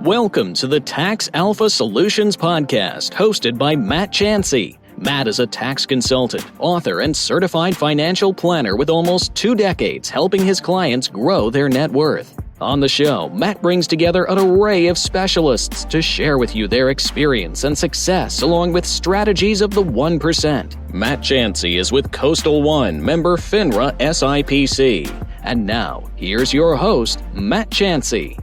Welcome to the Tax Alpha Solutions Podcast, hosted by Matt Chansey. Matt is a tax consultant, author, and certified financial planner with almost 2 decades helping his clients grow their net worth. On the show, Matt brings together an array of specialists to share with you their experience and success along with strategies of the 1%. Matt Chansey is with Coastal One, member FINRA SIPC. And now, here's your host, Matt Chansey.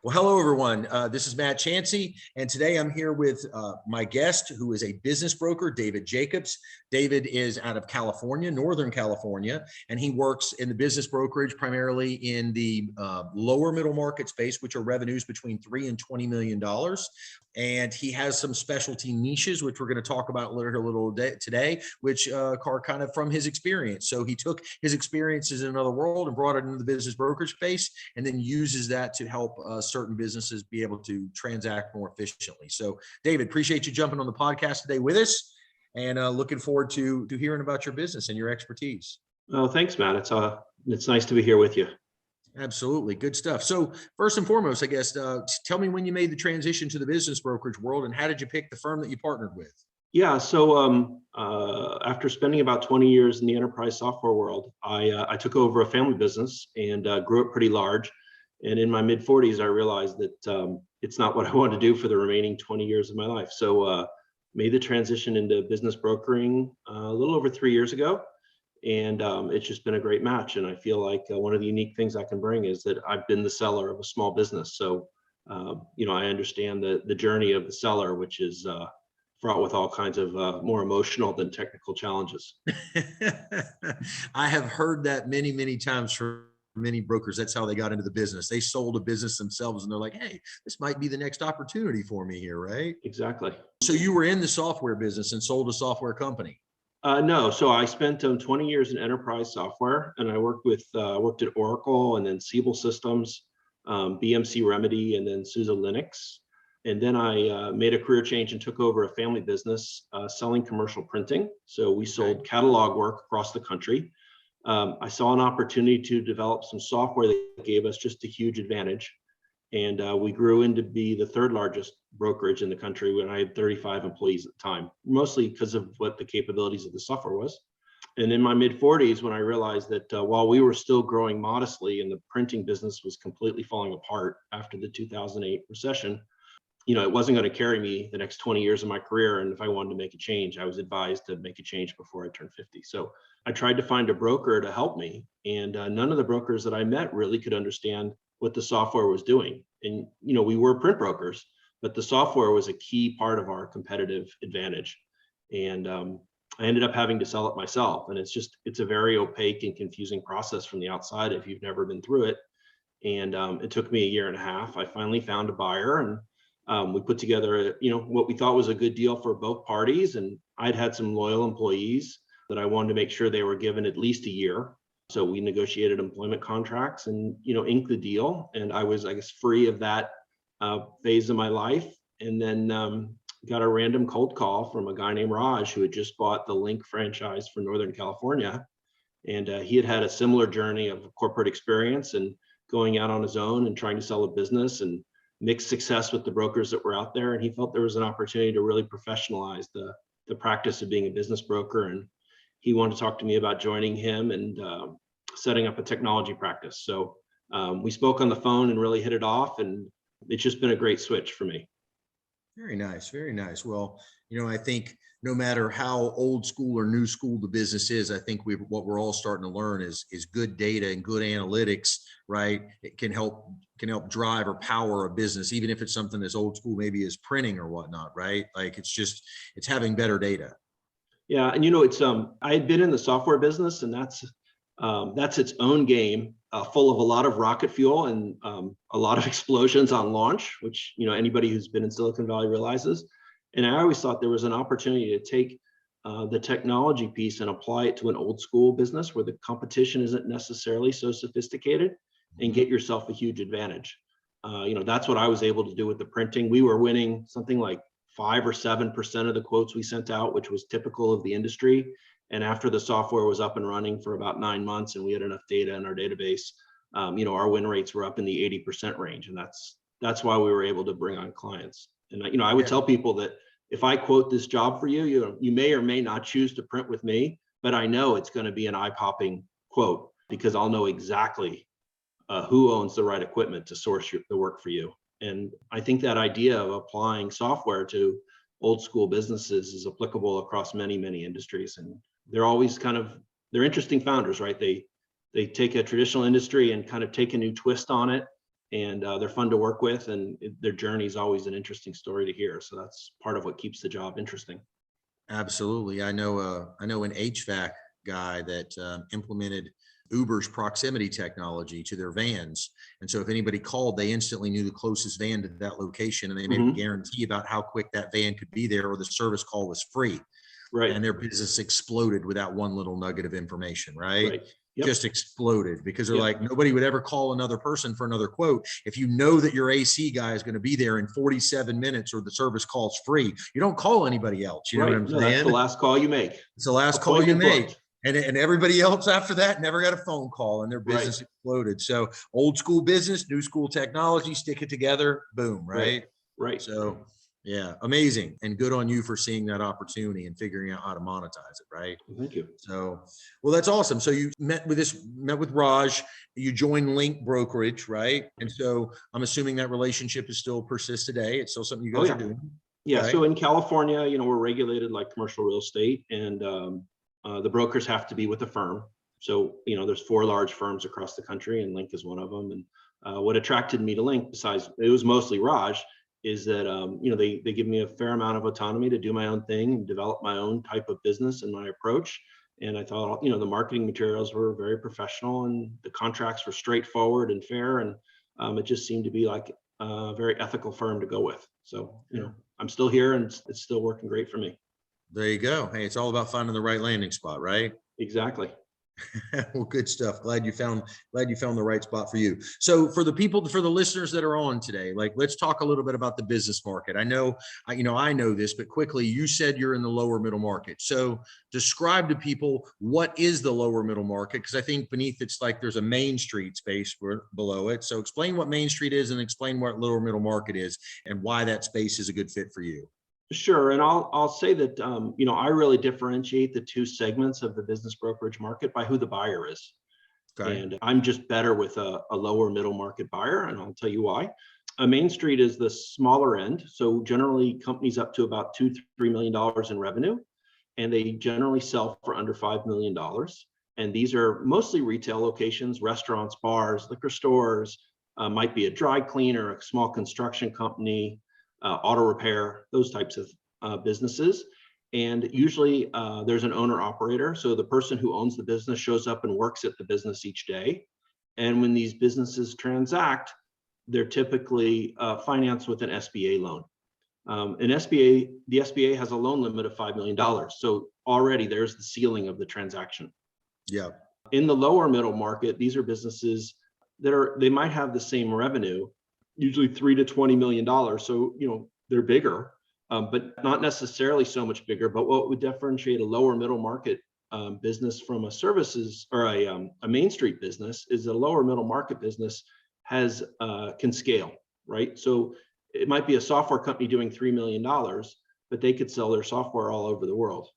Well, hello, everyone. This is Matt Chansey, and today I'm here with my guest, who is a business broker, David Jacobs. David is out of California, Northern California, and he works in the business brokerage primarily in the lower middle market space, which are revenues between $3 and $20 million. And he has some specialty niches, which we're going to talk about a little today, which are kind of from his experience. So he took his experiences in another world and brought it into the business brokerage space, and then uses that to help certain businesses be able to transact more efficiently. So, David, appreciate you jumping on the podcast today with us, and looking forward to hearing about your business and your expertise. Oh, thanks, Matt. It's nice to be here with you. Absolutely. Good stuff. So first and foremost, I guess, tell me when you made the transition to the business brokerage world, and how did you pick the firm that you partnered with? Yeah. So after spending about 20 years in the enterprise software world, I took over a family business and grew it pretty large. And in my mid 40s, I realized that it's not what I wanted to do for the remaining 20 years of my life. So made the transition into business brokering a little over 3 years ago. And it's just been a great match. And I feel like one of the unique things I can bring is that I've been the seller of a small business. So, I understand the journey of the seller, which is fraught with all kinds of more emotional than technical challenges. I have heard that many, many times from many brokers. That's how they got into the business. They sold a business themselves and they're like, hey, this might be the next opportunity for me here, right? Exactly. So you were in the software business and sold a software company. No, so I spent 20 years in enterprise software, and I worked at Oracle, and then Siebel Systems, BMC Remedy, and then SUSE Linux. And then I made a career change and took over a family business selling commercial printing. So we sold catalog work across the country. I saw an opportunity to develop some software that gave us just a huge advantage. And we grew into be the third largest brokerage in the country when I had 35 employees at the time, mostly because of what the capabilities of the software was. And in my mid 40s, when I realized that while we were still growing modestly and the printing business was completely falling apart after the 2008 recession, it wasn't going to carry me the next 20 years of my career. And if I wanted to make a change, I was advised to make a change before I turned 50. So I tried to find a broker to help me. And none of the brokers that I met really could understand what the software was doing. And, we were print brokers, but the software was a key part of our competitive advantage. And I ended up having to sell it myself. And it's a very opaque and confusing process from the outside if you've never been through it. And it took me a year and a half. I finally found a buyer, and we put together, what we thought was a good deal for both parties. And I'd had some loyal employees that I wanted to make sure they were given at least a year. So we negotiated employment contracts and, inked the deal. And I was, free of that phase of my life. And then got a random cold call from a guy named Raj, who had just bought the Link franchise for Northern California. And he had a similar journey of corporate experience and going out on his own and trying to sell a business and mixed success with the brokers that were out there. And he felt there was an opportunity to really professionalize the practice of being a business broker. And he wanted to talk to me about joining him and setting up a technology practice. So we spoke on the phone and really hit it off, and it's just been a great switch for me. Very nice. Very nice. Well, I think no matter how old school or new school the business is, I think what we're all starting to learn is good data and good analytics, right? It can help drive or power a business, even if it's something as old school maybe as printing or whatnot, right? Like it's having better data. Yeah, and it's I had been in the software business, and that's its own game, full of a lot of rocket fuel and a lot of explosions on launch, which anybody who's been in Silicon Valley realizes. And I always thought there was an opportunity to take the technology piece and apply it to an old school business where the competition isn't necessarily so sophisticated, and get yourself a huge advantage. That's what I was able to do with the printing. We were winning something like 5 or 7% of the quotes we sent out, which was typical of the industry. And after the software was up and running for about 9 months and we had enough data in our database, our win rates were up in the 80% range, and that's why we were able to bring on clients. And I would tell people that if I quote this job for you, you may or may not choose to print with me, but I know it's going to be an eye-popping quote because I'll know exactly who owns the right equipment to source the work for you. And I think that idea of applying software to old school businesses is applicable across many, many industries. And they're always they're interesting founders, right? They take a traditional industry and kind of take a new twist on it. And they're fun to work with, and their journey is always an interesting story to hear. So that's part of what keeps the job interesting. Absolutely. I know an HVAC guy that implemented Uber's proximity technology to their vans. And so if anybody called, they instantly knew the closest van to that location, and they made a guarantee about how quick that van could be there, or the service call was free. Right. And their business exploded with that one little nugget of information, right? Yep. Just exploded because they're like, nobody would ever call another person for another quote. If you know that your AC guy is going to be there in 47 minutes or the service call's free, you don't call anybody else. You know what I'm saying? That's the last call you make. It's the last call you make. And everybody else after that never got a phone call, and their business exploded. So old school business, new school technology, stick it together, boom, right? Right. So yeah, amazing. And good on you for seeing that opportunity and figuring out how to monetize it, right? Thank you. So, well, that's awesome. So you met with Raj, you joined Link Brokerage, right? And so I'm assuming that relationship is still persists today. It's still something you guys are doing. Yeah. Okay. So in California, we're regulated like commercial real estate, and the brokers have to be with the firm. So, there's 4 large firms across the country, and Link is one of them. And what attracted me to Link, besides it was mostly Raj, is that they give me a fair amount of autonomy to do my own thing and develop my own type of business and my approach. And I thought, the marketing materials were very professional, and the contracts were straightforward and fair, and it just seemed to be like a very ethical firm to go with. So, I'm still here, and it's still working great for me. There you go. Hey, it's all about finding the right landing spot, right? Exactly. Well, good stuff. Glad you found the right spot for you. So for the listeners that are on today, let's talk a little bit about the business market. I know this, but quickly, you said you're in the lower middle market. So describe to people, what is the lower middle market? Because I think beneath it's like there's a Main Street space below it. So explain what Main Street is, and explain what lower middle market is, and why that space is a good fit for you. Sure. And I'll say that, I really differentiate the 2 segments of the business brokerage market by who the buyer is. Okay. And I'm just better with a lower middle market buyer, and I'll tell you why. A Main Street is the smaller end. So generally companies up to about $2-3 million in revenue, and they generally sell for under $5 million. And these are mostly retail locations, restaurants, bars, liquor stores, might be a dry cleaner, a small construction company, auto repair, those types of businesses. And usually there's an owner operator. So the person who owns the business shows up and works at the business each day. And when these businesses transact, they're typically financed with an SBA loan. The SBA has a loan limit of $5 million. So already there's the ceiling of the transaction. Yeah. In the lower middle market, these are businesses they might have the same revenue, usually $3 to $20 million. So, they're bigger, but not necessarily so much bigger. But what would differentiate a lower middle market business from a services or a Main Street business is a lower middle market business can scale, right? So it might be a software company doing $3 million, but they could sell their software all over the world.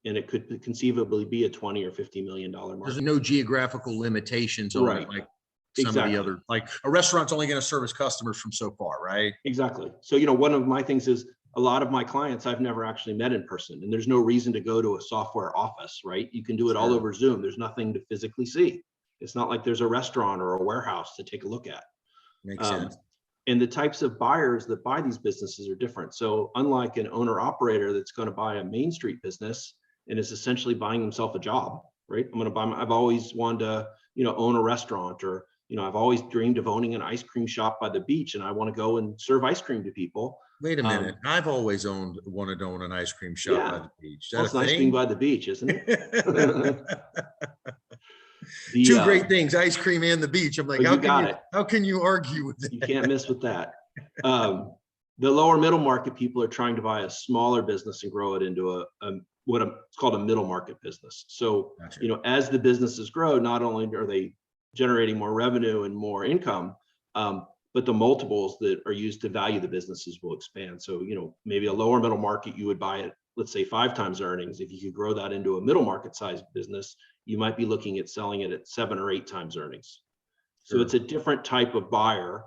And it could conceivably be a $20 or $50 million market. There's no geographical limitations on it, like some of the other, like a restaurant's only going to service customers from so far, right? Exactly. So, one of my things is a lot of my clients I've never actually met in person, and there's no reason to go to a software office, right? You can do it all over Zoom. There's nothing to physically see. It's not like there's a restaurant or a warehouse to take a look at. Makes sense. And the types of buyers that buy these businesses are different. So unlike an owner operator that's going to buy a Main Street business and is essentially buying himself a job, right? I've always wanted to, own a restaurant, or I've always dreamed of owning an ice cream shop by the beach, and I want to go and serve ice cream to people. Wait a minute. I've always wanted to own an ice cream shop by the beach. Well, it's nice being by the beach, isn't it? 2 great things, ice cream and the beach. I'm like, how can you argue with that? You can't miss with that. The lower middle market people are trying to buy a smaller business and grow it into it's called a middle market business. So, Gotcha. As the businesses grow, not only are they generating more revenue and more income. But the multiples that are used to value the businesses will expand. So, maybe a lower middle market, you would buy it, let's say 5 times earnings. If you could grow that into a middle market size business, you might be looking at selling it at 7 or 8 times earnings. So it's a different type of buyer.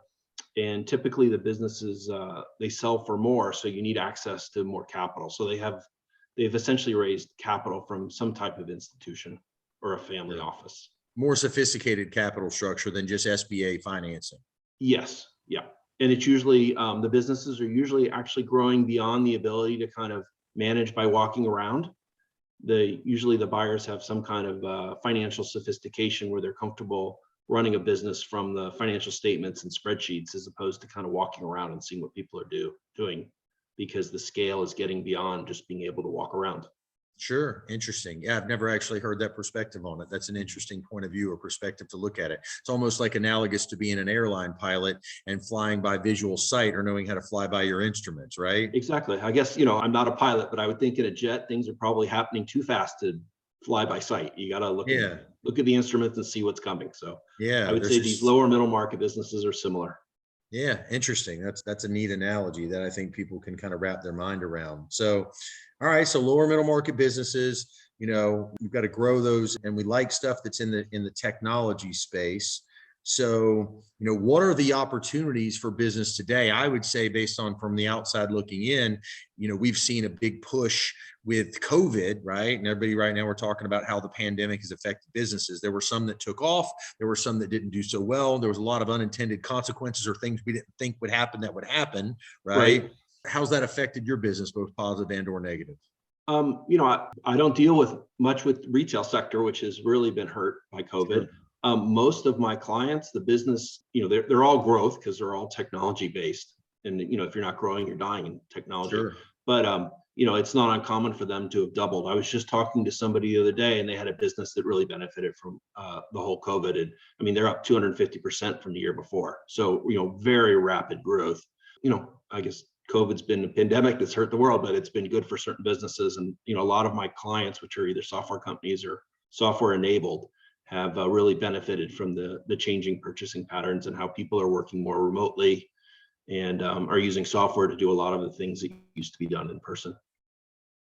And typically the businesses, they sell for more. So you need access to more capital. So they've essentially raised capital from some type of institution or a family office. More sophisticated capital structure than just SBA financing. Yes. Yeah. And it's usually, the businesses are usually actually growing beyond the ability to kind of manage by walking around. Usually the buyers have some kind of financial sophistication where they're comfortable running a business from the financial statements and spreadsheets, as opposed to kind of walking around and seeing what people are doing, because the scale is getting beyond just being able to walk around. Sure. Interesting. Yeah, I've never actually heard that perspective on it. That's an interesting point of view or perspective to look at it. It's almost like analogous to being an airline pilot and flying by visual sight or knowing how to fly by your instruments, right? Exactly. I guess, I'm not a pilot, but I would think in a jet, things are probably happening too fast to fly by sight. You got to look at the instruments and see what's coming. So I would say these lower middle market businesses are similar. Yeah, interesting. That's a neat analogy that I think people can kind of wrap their mind around. So, all right, so lower middle market businesses, we've got to grow those, and we like stuff that's in the technology space. So, what are the opportunities for business today? I would say, based on from the outside looking in, we've seen a big push with COVID, right? And everybody right now, we're talking about how the pandemic has affected businesses. There were some that took off. There were some that didn't do so well. There was a lot of unintended consequences or things we didn't think would happen that would happen, right? How's that affected your business, both positive and or negative? I don't deal much with retail sector, which has really been hurt by COVID. Sure. Most of my clients, the business, they're all growth because they're all technology based. And, if you're not growing, you're dying in technology. Sure. But, it's not uncommon for them to have doubled. I was just talking to somebody the other day, and they had a business that really benefited from the whole COVID. And they're up 250% from the year before. So, very rapid growth. I guess COVID's been a pandemic that's hurt the world, but it's been good for certain businesses. And, a lot of my clients, which are either software companies or software enabled, have really benefited from the changing purchasing patterns and how people are working more remotely and are using software to do a lot of the things that used to be done in person.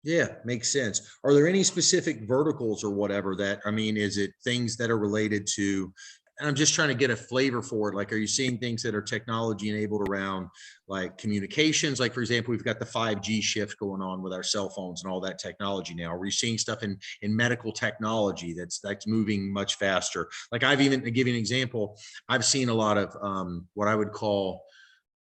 Yeah, makes sense. Are there any specific verticals or whatever is it things that are related to, and I'm just trying to get a flavor for it. Like, are you seeing things that are technology enabled around like communications? Like, for example, we've got the 5G shift going on with our cell phones and all that technology now. Are we seeing stuff in medical technology that's moving much faster? Like, I've even, to give you an example, I've seen a lot of what I would call,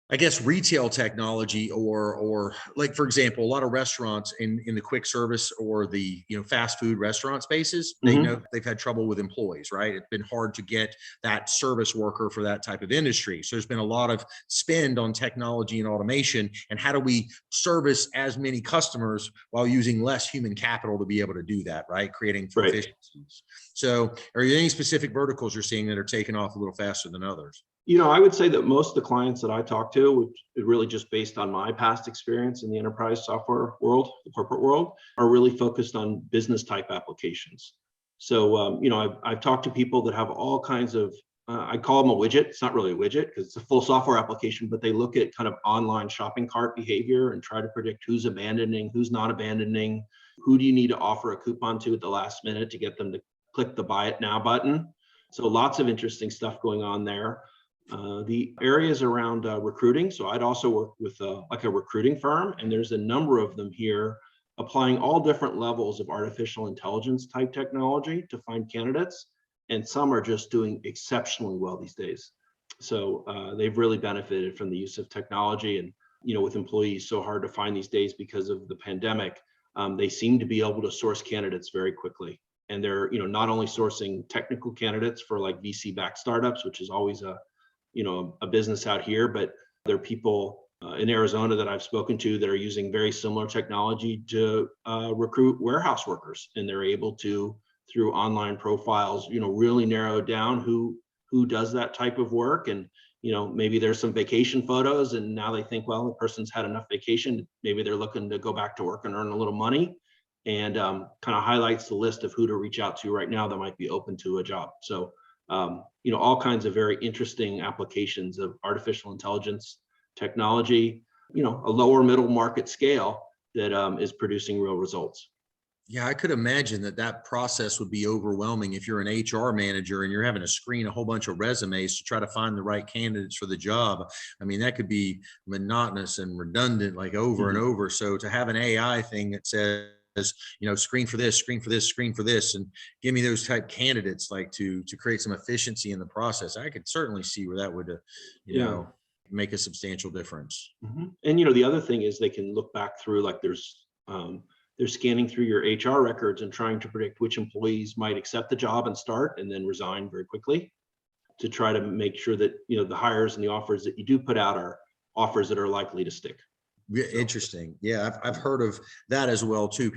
I guess, retail technology or like, for example, a lot of restaurants in the quick service or the, fast food restaurant spaces, they know they've had trouble with employees, right? It's been hard to get that service worker for that type of industry. So there's been a lot of spend on technology and automation. And how do we service as many customers while using less human capital to be able to do that, right? Creating efficiencies. So are there any specific verticals you're seeing that are taking off a little faster than others? I would say that most of the clients that I talk to, which is really just based on my past experience in the enterprise software world, the corporate world, are really focused on business type applications. So, I've talked to people that have all kinds of, I call them a widget. It's not really a widget because it's a full software application, but they look at kind of online shopping cart behavior and try to predict who's abandoning, who's not abandoning, who do you need to offer a coupon to at the last minute to get them to click the buy it now button. So lots of interesting stuff going on there. The areas around recruiting. So I'd also work with like a recruiting firm, and there's a number of them here applying all different levels of artificial intelligence type technology to find candidates. And some are just doing exceptionally well these days. So they've really benefited from the use of technology. And, with employees so hard to find these days because of the pandemic, they seem to be able to source candidates very quickly. And they're, not only sourcing technical candidates for like VC-backed startups, which is always a business out here, but there are people in Arizona that I've spoken to that are using very similar technology to recruit warehouse workers. And they're able to, through online profiles, really narrow down who does that type of work. And, maybe there's some vacation photos and now they think, well, the person's had enough vacation. Maybe they're looking to go back to work and earn a little money, and kind of highlights the list of who to reach out to right now that might be open to a job. So all kinds of very interesting applications of artificial intelligence technology, a lower middle market scale that is producing real results. Yeah, I could imagine that process would be overwhelming if you're an HR manager and you're having to screen a whole bunch of resumes to try to find the right candidates for the job. I mean, that could be monotonous and redundant, like over and over. So to have an AI thing that says, screen for this, screen for this, screen for this, and give me those type candidates, like to create some efficiency in the process, I could certainly see where that would, make a substantial difference. And the other thing is they can look back through, like they're scanning through your HR records and trying to predict which employees might accept the job and start and then resign very quickly, to try to make sure that the hires and the offers that you do put out are offers that are likely to stick. Interesting. Yeah, I've heard of that as well too.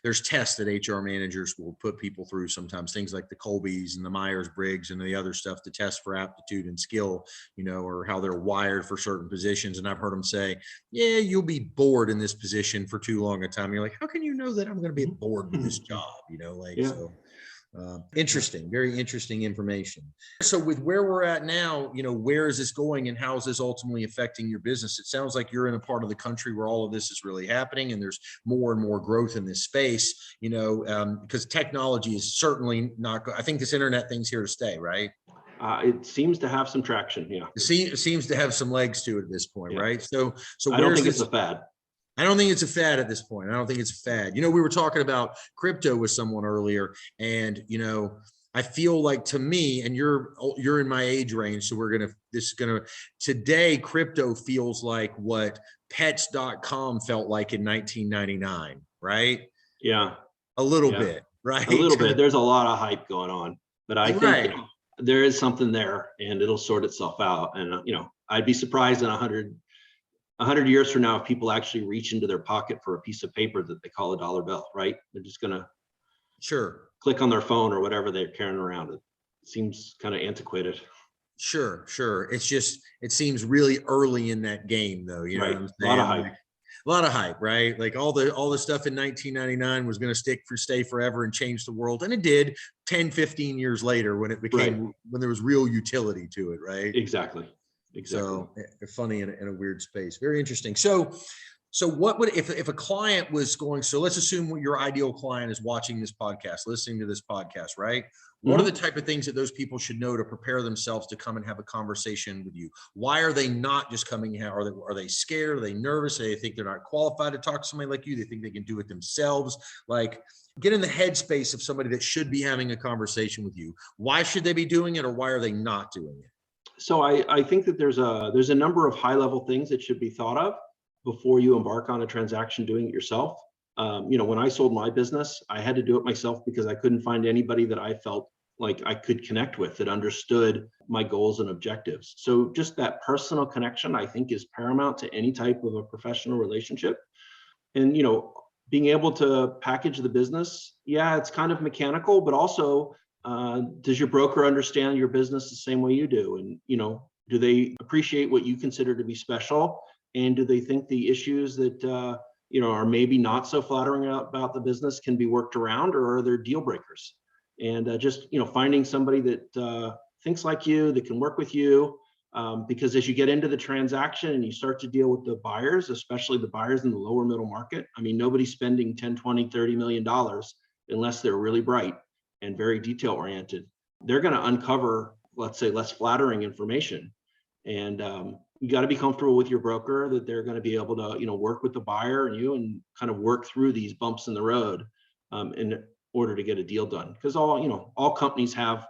There's tests that HR managers will put people through sometimes, things like the Colbys and the Myers-Briggs and the other stuff to test for aptitude and skill, or how they're wired for certain positions. And I've heard them say, yeah, you'll be bored in this position for too long a time. You're like, how can you know that I'm going to be bored with this job? So. Interesting, very interesting information. So with where we're at now, where is this going and how is this ultimately affecting your business? It sounds like you're in a part of the country where all of this is really happening and there's more and more growth in this space, because technology is certainly not, I think this internet thing's here to stay, right? It seems to have some traction. Yeah. It seems to have some legs to it at this point, right? So I don't think it's a fad. I don't think it's a fad at this point. I don't think it's a fad. We were talking about crypto with someone earlier, and I feel like, to me, and you're in my age range, so today crypto feels like what pets.com felt like in 1999, right? Yeah. A little bit, right? A little bit. There's a lot of hype going on, but I think there is something there and it'll sort itself out. And I'd be surprised in 100 years from now if people actually reach into their pocket for a piece of paper that they call a dollar bill, right? They're just gonna click on their phone or whatever they're carrying around. It seems kind of antiquated. Sure. It seems really early in that game, though. You know what I'm saying? A lot of hype, right? Like all the stuff in 1999 was going to stay forever and change the world, and it did. 10, 15 years later, when it became when there was real utility to it, right? Exactly. So funny in a weird space. Very interesting. So what would, if a client was going, so let's assume your ideal client is watching this podcast, listening to this podcast, right? What are the type of things that those people should know to prepare themselves to come and have a conversation with you? Why are they not just coming? Are they scared? Are they nervous? Do they think they're not qualified to talk to somebody like you? They think they can do it themselves? Like, get in the headspace of somebody that should be having a conversation with you. Why should they be doing it, or why are they not doing it? So I think that there's a number of high level things that should be thought of before you embark on a transaction doing it yourself. When I sold my business, I had to do it myself because I couldn't find anybody that I felt like I could connect with that understood my goals and objectives. So just that personal connection, I think, is paramount to any type of a professional relationship. And, being able to package the business, it's kind of mechanical, but also, does your broker understand your business the same way you do? And, do they appreciate what you consider to be special? And do they think the issues that, are maybe not so flattering about the business can be worked around, or are there deal breakers? And just, finding somebody that thinks like you, that can work with you, because as you get into the transaction and you start to deal with the buyers, especially the buyers in the lower middle market, I mean, nobody's spending 10, 20, $30 million unless they're really bright and very detail oriented. They're going to uncover, let's say, less flattering information. And you got to be comfortable with your broker that they're going to be able to, work with the buyer and you, and kind of work through these bumps in the road in order to get a deal done. Because all companies have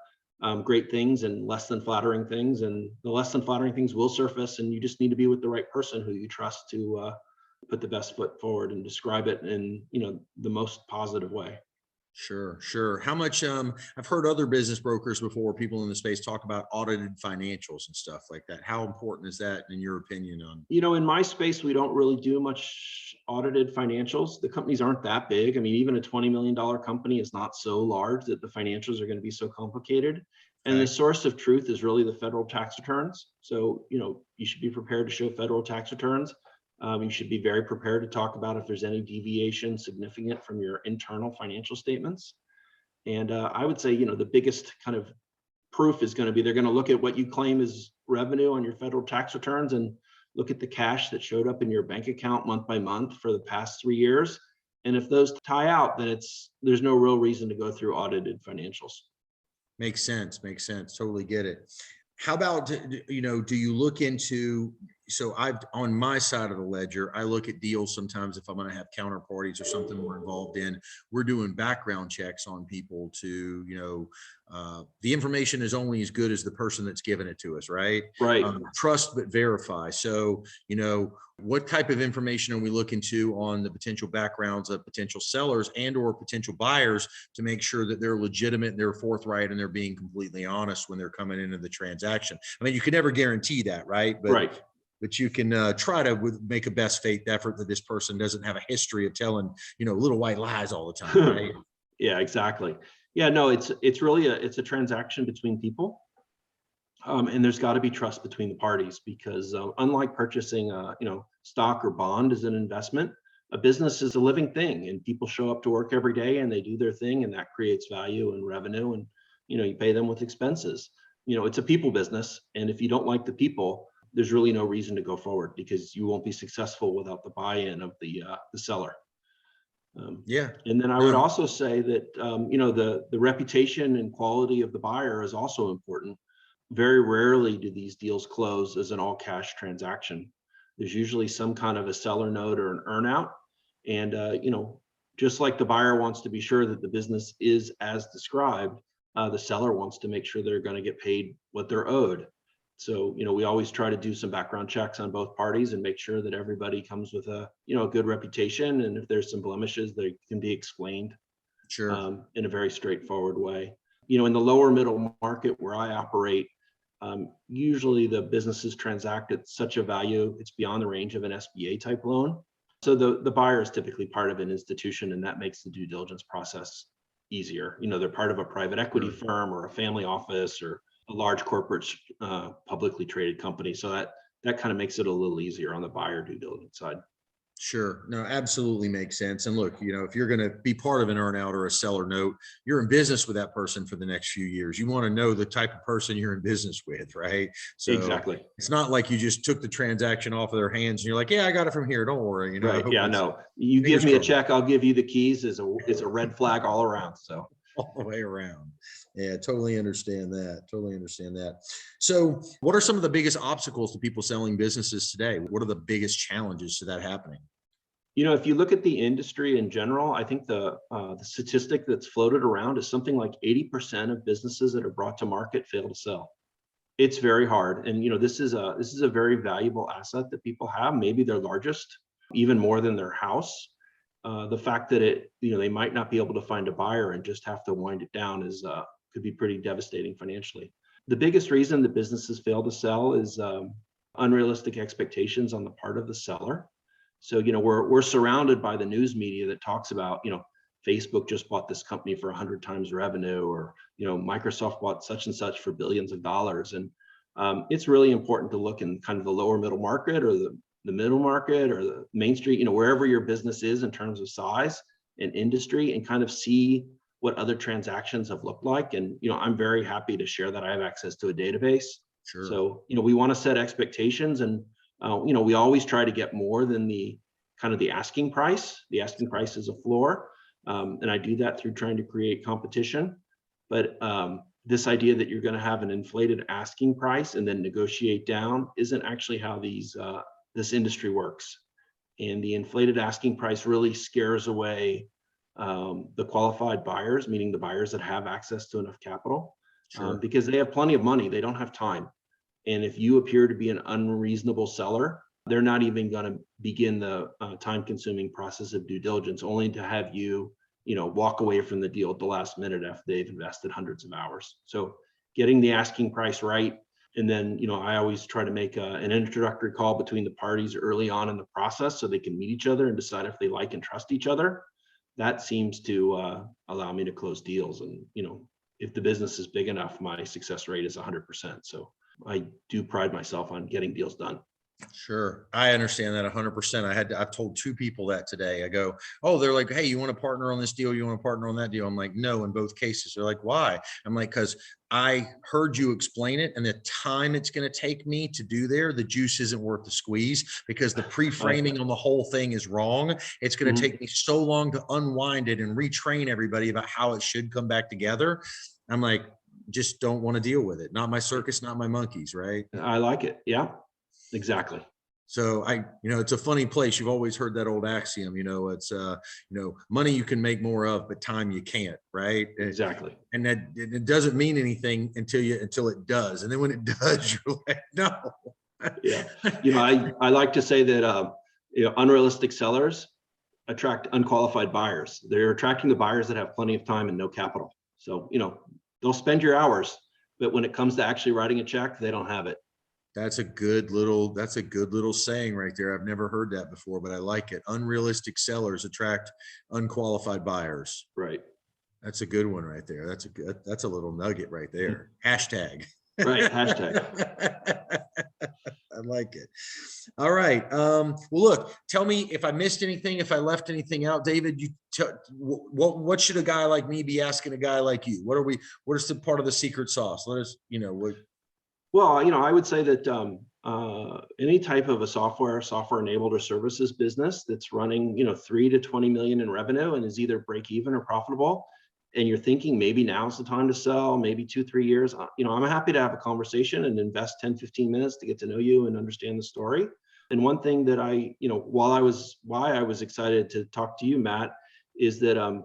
great things and less than flattering things, and the less than flattering things will surface, and you just need to be with the right person who you trust to put the best foot forward and describe it in the most positive way. Sure. How much, I've heard other business brokers before, people in the space, talk about audited financials and stuff like that. How important is that in your opinion on? In my space, we don't really do much audited financials. The companies aren't that big. I mean, even a $20 million company is not so large that the financials are going to be so complicated. And the source of truth is really the federal tax returns. So, you should be prepared to show federal tax returns. You should be very prepared to talk about if there's any deviation significant from your internal financial statements. And I would say, the biggest kind of proof is going to be, they're going to look at what you claim is revenue on your federal tax returns and look at the cash that showed up in your bank account month by month for the past 3 years. And if those tie out, then there's no real reason to go through audited financials. Makes sense. Makes sense. Totally get it. How about, do you look into, so on my side of the ledger, I look at deals sometimes if I'm going to have counterparties or something we're involved in, we're doing background checks on people to, the information is only as good as the person that's giving it to us, right? Right. Trust but verify. So, what type of information are we looking to on the potential backgrounds of potential sellers and or potential buyers to make sure that they're legitimate and they're forthright and they're being completely honest when they're coming into the transaction? I mean, you can never guarantee that, right? But you can try to make a best faith effort that this person doesn't have a history of telling, little white lies all the time, right? Yeah, exactly. Yeah, no, it's really a transaction between people. And there's got to be trust between the parties because unlike purchasing, stock or bond as an investment, a business is a living thing, and people show up to work every day and they do their thing, and that creates value and revenue, and you pay them with expenses. It's a people business, and if you don't like the people, there's really no reason to go forward because you won't be successful without the buy-in of the seller. And then I would also say that the reputation and quality of the buyer is also important. Very rarely do these deals close as an all-cash transaction. There's usually some kind of a seller note or an earnout. And, just like the buyer wants to be sure that the business is as described, the seller wants to make sure they're going to get paid what they're owed. So, we always try to do some background checks on both parties and make sure that everybody comes with a good reputation. And if there's some blemishes, they can be explained in a very straightforward way. In the lower middle market where I operate, usually the businesses transact at such a value, it's beyond the range of an SBA type loan. So the buyer is typically part of an institution, and that makes the due diligence process easier. They're part of a private equity firm or a family office or a large corporate publicly traded company. So that kind of makes it a little easier on the buyer due diligence side. Sure. No, absolutely makes sense. And look, if you're going to be part of an earnout or a seller note, you're in business with that person for the next few years. You want to know the type of person you're in business with, right? So exactly. It's not like you just took the transaction off of their hands and you're like, yeah, I got it from here. Don't worry. Right. Yeah, no, you give me a check, I'll give you the keys is a red flag all around. So all the way around. Yeah, totally understand that. Totally understand that. So what are some of the biggest obstacles to people selling businesses today? What are the biggest challenges to that happening? If you look at the industry in general, I think the statistic that's floated around is something like 80% of businesses that are brought to market fail to sell. It's very hard. And, this is a very valuable asset that people have, maybe their largest, even more than their house. The fact that they might not be able to find a buyer and just have to wind it down could be pretty devastating financially. The biggest reason that businesses fail to sell is unrealistic expectations on the part of the seller. So, we're surrounded by the news media that talks about, Facebook just bought this company for 100 times revenue, or, Microsoft bought such and such for billions of dollars. And it's really important to look in kind of the lower middle market or the middle market or the Main Street, wherever your business is in terms of size and industry, and kind of see what other transactions have looked like. And, I'm very happy to share that I have access to a database. Sure. So, we want to set expectations, and, we always try to get more than the asking price. The asking price is a floor. And I do that through trying to create competition. But this idea that you're going to have an inflated asking price and then negotiate down isn't actually how this industry works. And the inflated asking price really scares away the qualified buyers, meaning the buyers that have access to enough capital, because they have plenty of money. They don't have time. And if you appear to be an unreasonable seller, they're not even going to begin the time-consuming process of due diligence, only to have you, walk away from the deal at the last minute after they've invested hundreds of hours. So getting the asking price right, and then, I always try to make an introductory call between the parties early on in the process so they can meet each other and decide if they like and trust each other. That seems to allow me to close deals. And, if the business is big enough, my success rate is 100%. So I do pride myself on getting deals done. Sure. I understand that 100%. I've told two people that today. I go, oh, they're like, hey, you want to partner on this deal? You want to partner on that deal? I'm like, no, in both cases. They're like, why? I'm like, because I heard you explain it, and the time it's going to take me to do there, the juice isn't worth the squeeze because the pre-framing on the whole thing is wrong. It's going to Mhm. take me so long to unwind it and retrain everybody about how it should come back together. I'm like, just don't want to deal with it. Not my circus, not my monkeys, right? I like it. Yeah, exactly. So it's a funny place. You've always heard that old axiom, it's, money you can make more of, but time you can't, right? Exactly. And that it doesn't mean anything until it does. And then when it does, you're like, no. Yeah. I like to say that, unrealistic sellers attract unqualified buyers. They're attracting the buyers that have plenty of time and no capital. So, they'll spend your hours, but when it comes to actually writing a check, they don't have it. That's a good little saying right there. I've never heard that before, but I like it. Unrealistic sellers attract unqualified buyers. Right. That's a good one right there. That's a little nugget right there. Hashtag. Right. Hashtag. I like it. All right. Well, look, tell me if I missed anything, if I left anything out, David. What should a guy like me be asking a guy like you? What is the part of the secret sauce? Let us, what. Well, I would say that any type of a software enabled or services business that's running, 3 to 20 million in revenue and is either break even or profitable, and you're thinking maybe now's the time to sell, maybe 2-3 years, I'm happy to have a conversation and invest 10-15 minutes to get to know you and understand the story. And one thing that why I was excited to talk to you, Matt, is that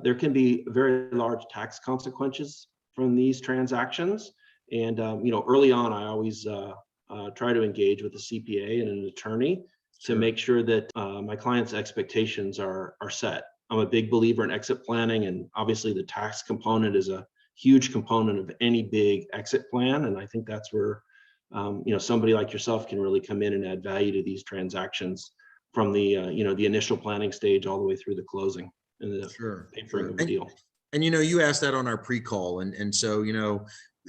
there can be very large tax consequences from these transactions. And early on, I always try to engage with a CPA and an attorney to Sure. make sure that my clients' expectations are set. I'm a big believer in exit planning, and obviously the tax component is a huge component of any big exit plan. And I think that's where somebody like yourself can really come in and add value to these transactions from the the initial planning stage all the way through the closing and the Sure. papering of the deal. And you asked that on our pre-call, and so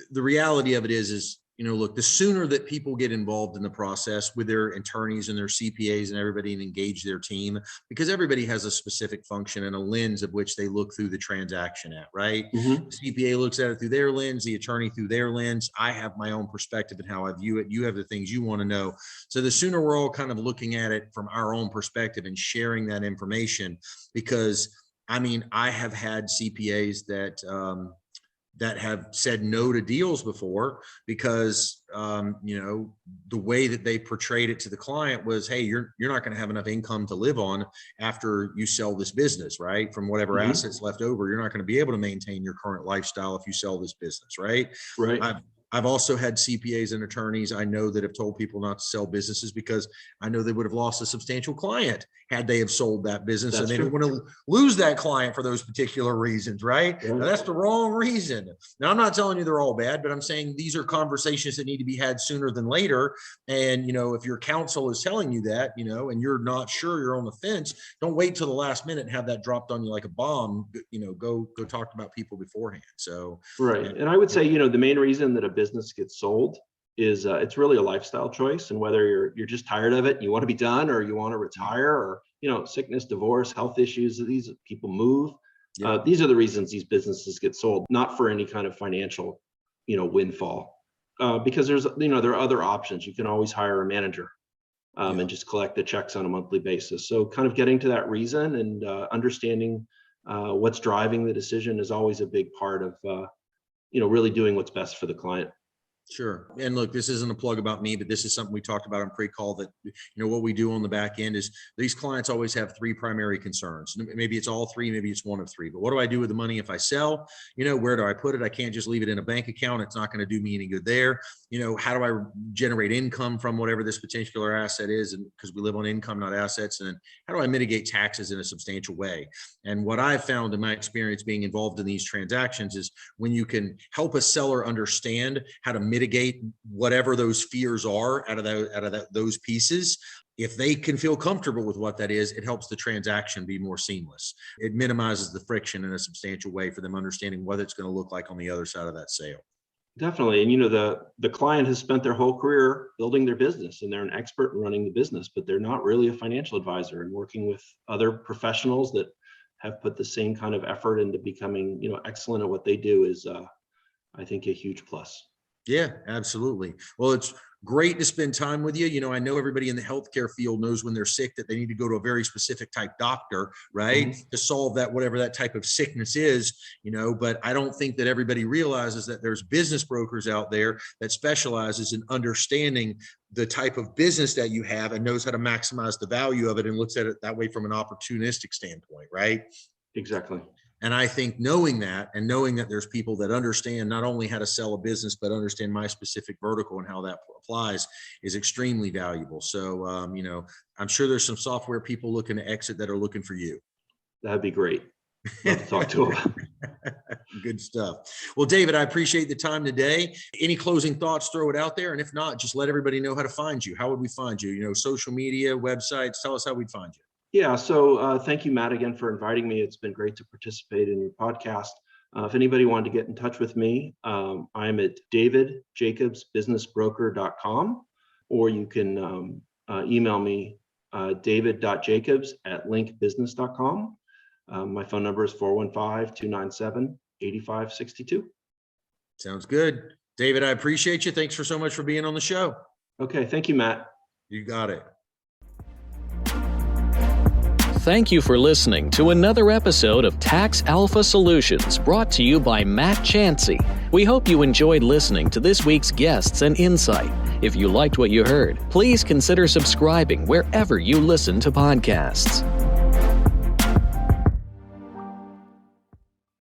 the reality of it is look, the sooner that people get involved in the process with their attorneys and their CPAs and everybody and engage their team, because everybody has a specific function and a lens of which they look through the transaction at, right? Mm-hmm. The CPA looks at it through their lens, the attorney through their lens. I have my own perspective and how I view it. You have the things you want to know. So the sooner we're all kind of looking at it from our own perspective and sharing that information, because I have had CPAs that have said no to deals before because the way that they portrayed it to the client was, hey, you're not going to have enough income to live on after you sell this business, right? From whatever Mm-hmm. assets left over, you're not going to be able to maintain your current lifestyle if you sell this business, right? Right. I've also had CPAs and attorneys I know that have told people not to sell businesses because I know they would have lost a substantial client had they have sold that business. That's and they true. didn't want to lose that client for those particular reasons, right? Now, that's the wrong reason. Now, I'm not telling you they're all bad, but I'm saying these are conversations that need to be had sooner than later. And, if your counsel is telling you that, and you're not sure, you're on the fence, don't wait till the last minute and have that dropped on you like a bomb. Go talk about people beforehand. So, right. And I would say, the main reason that a business gets sold is it's really a lifestyle choice. And whether you're just tired of it, you want to be done, or you want to retire, or, sickness, divorce, health issues, these people move. yeah. These are the reasons these businesses get sold, not for any kind of financial, windfall. Because there are other options. You can always hire a manager and just collect the checks on a monthly basis. So kind of getting to that reason and understanding what's driving the decision is always a big part of, really doing what's best for the client. Sure. And look, this isn't a plug about me, but this is something we talked about on pre-call that, what we do on the back end is these clients always have three primary concerns. Maybe it's all three, maybe it's one of three, but what do I do with the money if I sell? Where do I put it? I can't just leave it in a bank account. It's not going to do me any good there. How do I generate income from whatever this particular asset is? And because we live on income, not assets. And then how do I mitigate taxes in a substantial way? And what I've found in my experience being involved in these transactions is when you can help a seller understand how to mitigate whatever those fears are out of those pieces, if they can feel comfortable with what that is, it helps the transaction be more seamless. It minimizes the friction in a substantial way for them understanding what it's going to look like on the other side of that sale. Definitely. And the client has spent their whole career building their business and they're an expert in running the business, but they're not really a financial advisor, and working with other professionals that have put the same kind of effort into becoming, excellent at what they do is, I think, a huge plus. Yeah, absolutely. Well, it's great to spend time with you. I know everybody in the healthcare field knows when they're sick that they need to go to a very specific type doctor, right? Mhm. To solve that, whatever that type of sickness is, but I don't think that everybody realizes that there's business brokers out there that specializes in understanding the type of business that you have and knows how to maximize the value of it and looks at it that way from an opportunistic standpoint, right? Exactly. And I think knowing that there's people that understand not only how to sell a business, but understand my specific vertical and how that applies is extremely valuable. So, I'm sure there's some software people looking to exit that are looking for you. That'd be great. Love to talk to them. Good stuff. Well, David, I appreciate the time today. Any closing thoughts, throw it out there. And if not, just let everybody know how to find you. How would we find you? Social media, websites, tell us how we'd find you. Yeah. So thank you, Matt, again for inviting me. It's been great to participate in your podcast. If anybody wanted to get in touch with me, I'm at davidjacobsbusinessbroker.com, or you can email me, david.jacobs@linkbusiness.com. My phone number is 415-297-8562. Sounds good. David, I appreciate you. Thanks so much for being on the show. Okay. Thank you, Matt. You got it. Thank you for listening to another episode of Tax Alpha Solutions, brought to you by Matt Chancey. We hope you enjoyed listening to this week's guests and insight. If you liked what you heard, please consider subscribing wherever you listen to podcasts.